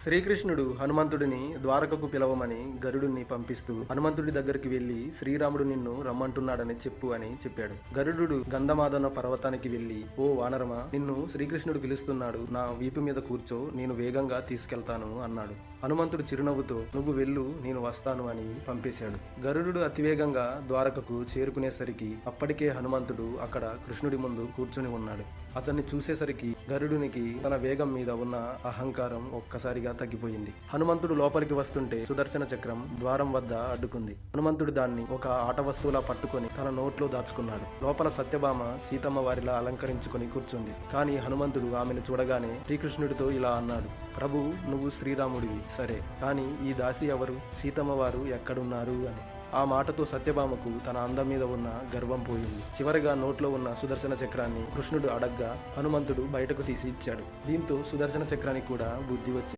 శ్రీకృష్ణుడు హనుమంతుడిని ద్వారకకు పిలవమని గరుడుని పంపిస్తూ హనుమంతుడి దగ్గరికి వెళ్లి శ్రీరాముడు నిన్ను రమ్మంటున్నాడని చెప్పు అని చెప్పాడు. గరుడు గంధమాదన పర్వతానికి వెళ్లి, ఓ వానరమా, నిన్ను శ్రీకృష్ణుడు పిలుస్తున్నాడు, నా వీపు మీద కూర్చో, నేను వేగంగా తీసుకెళ్తాను అన్నాడు. హనుమంతుడు చిరునవ్వుతో, నువ్వు వెళ్ళు, నేను వస్తాను అని పంపేశాడు. గరుడు అతివేగంగా ద్వారకకు చేరుకునేసరికి అప్పటికే హనుమంతుడు అక్కడ కృష్ణుడి ముందు కూర్చుని ఉన్నాడు. అతన్ని చూసేసరికి గరుడునికి తన వేగం మీద ఉన్న అహంకారం ఒక్కసారిగా తగ్గిపోయింది. హనుమంతుడు లోపలికి వస్తుంటే సుదర్శన చక్రం ద్వారం వద్ద అడ్డుకుంది. హనుమంతుడు దాన్ని ఒక ఆట వస్తువులా పట్టుకొని తన నోట్లో దాచుకున్నాడు. లోపల సత్యభామ సీతమ్మ వారిలా అలంకరించుకొని కూర్చుంది. కానీ హనుమంతుడు ఆమెను చూడగానే శ్రీకృష్ణుడితో ఇలా అన్నాడు, ప్రభు, నువ్వు శ్రీరాముడివి సరే, కానీ ఈ దాసి ఎవరు, సీతమ్మ వారు ఎక్కడున్నారు అని. ఆ మాటతో సత్యభామకు తన అందం మీద ఉన్న గర్వం పోయింది. చివరిగా నోట్లో ఉన్న సుదర్శన చక్రాన్ని కృష్ణుడు అడగ్గా హనుమంతుడు బయటకు తీసి ఇచ్చాడు. దీంతో సుదర్శన చక్రానికి కూడా బుద్ధి వచ్చింది.